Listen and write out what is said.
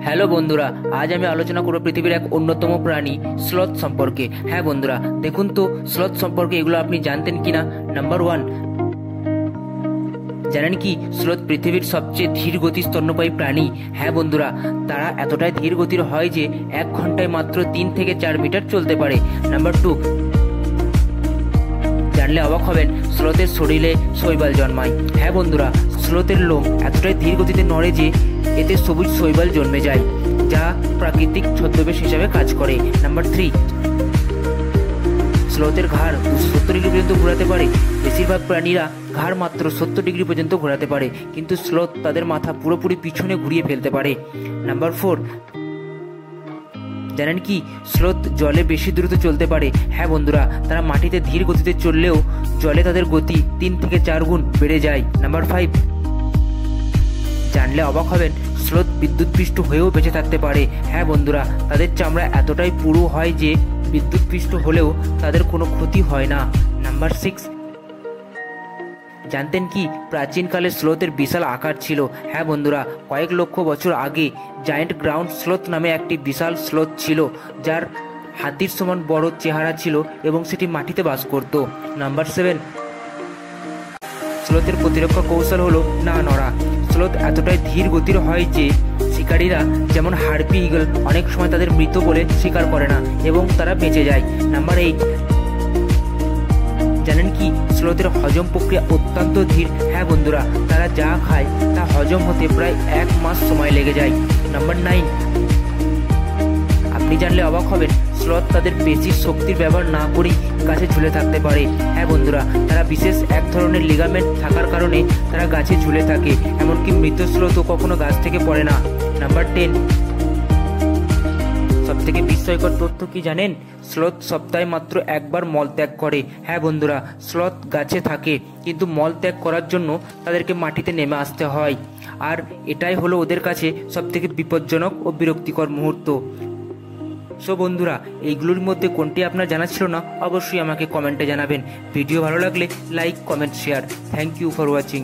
Hello বন্ধুরা, আজ আমি আলোচনা করব পৃথিবীর এক অন্যতম প্রাণী স্লথ সম্পর্কে। হ্যাঁ বন্ধুরা, দেখুন তো স্লথ সম্পর্কে এগুলো আপনি জানতেন কিনা। নাম্বার 1, জানেন কি স্লথ পৃথিবীর সবচেয়ে ধীর গতি স্তন্যপায়ী প্রাণী। হ্যাঁ বন্ধুরা, তারা এতটাই ধীর গতির হয় যে 1 ঘন্টায় মাত্র 3 থেকে 4 মিটার চলতে পারে। নাম্বার 2, জানলে অবাক হবেন, স্লথের শরীরে শৈবাল জন্মায়। হ্যাঁ বন্ধুরা, স্লথের লোম এতটাই ধীর গতিতে নড়ে যে এতে সবুজ শৈবাল জন্মে যায়, যা প্রাকৃতিক ছদ্মবেশ হিসাবে কাজ করে। নাম্বার 3, স্লথের ঘাড় 270 ডিগ্রি পর্যন্ত ঘোরাতে পারে। বেশিরভাগ প্রাণীরা ঘাড় মাত্র 70 ডিগ্রি পর্যন্ত ঘোরাতে পারে, কিন্তু স্লথ তাদের মাথা পুরোপুরি পিছনে ঘুরিয়ে ফেলতে পারে। নাম্বার 4, জানেন কি স্লথ জলে বেশি দ্রুত চলতে পারে। হ্যাঁ বন্ধুরা, তারা মাটিতে ধীর গতিতে চললেও জলে তাদের গতি 3 থেকে 4 গুণ বেড়ে যায়। নাম্বার 5, জানলে অবাক হবেন, স্লথ বিদ্যুৎপৃষ্ট হয়েও বেঁচে থাকতে পারে। হ্যাঁ বন্ধুরা, তাদের চামড়া এতটাই পুরু হয় যে বিদ্যুৎপৃষ্ট হলেও তাদের কোনো ক্ষতি হয় না। নাম্বার 6, জানতেন কি প্রাচীনকালে স্লথের বিশাল আকার ছিল। হ্যাঁ বন্ধুরা, কয়েক লক্ষ বছর আগে জায়ান্ট গ্রাউন্ড স্লথ নামে একটি বিশাল স্লথ ছিল, যার হাতির সমান বড় চেহারা ছিল এবং সেটি মাটিতে বাস করত। নাম্বার 7, স্লথের প্রতিরক্ষা কৌশল হলো না নড়া। স্লথ এতটাই ধীর গতির হয় যে শিকারীরা যেমন হার্পি ঈগল অনেক সময় তাদের মৃত বলে স্বীকার করে না এবং তারা বেঁচে যায়। নাম্বার 8, জানেন কি স্লথের হজম প্রক্রিয়া অত্যন্ত ধীর। হ্যাঁ বন্ধুরা, তারা যা খায় তা হজম হতে প্রায় 1 মাস সময় লেগে যায়। নাম্বার 9, আপনি জানলে অবাক হবেন, স্লথ তাদের পেশির শক্তির ব্যবহার না করেই গাছে ঝুলে থাকতে পারে। হ্যাঁ বন্ধুরা, তারা বিশেষ এক ধরনের লিগামেন্ট থাকার কারণে তারা গাছে ঝুলে থাকে, এমনকি মৃত স্লথও কখনো গাছ থেকে পড়ে না। নাম্বার 10, সব থেকে বিস্ময়কর তথ্য কি জানেন, স্লথ সপ্তাহে মাত্র একবার মল ত্যাগ করে। হ্যাঁ বন্ধুরা, স্লথ গাছে থাকে কিন্তু মল ত্যাগ করার জন্য তাদেরকে মাটিতে নেমে আসতে হয়, আর এটাই হলো ওদের কাছে সব থেকে বিপজ্জনক ও বিরক্তিকর মুহূর্ত। সো বন্ধুরা, এইগুলোর মধ্যে কোনটি আপনার জানা ছিল না অবশ্যই আমাকে কমেন্টে জানাবেন। ভিডিও ভালো লাগলে like, comment, share. Thank you for watching.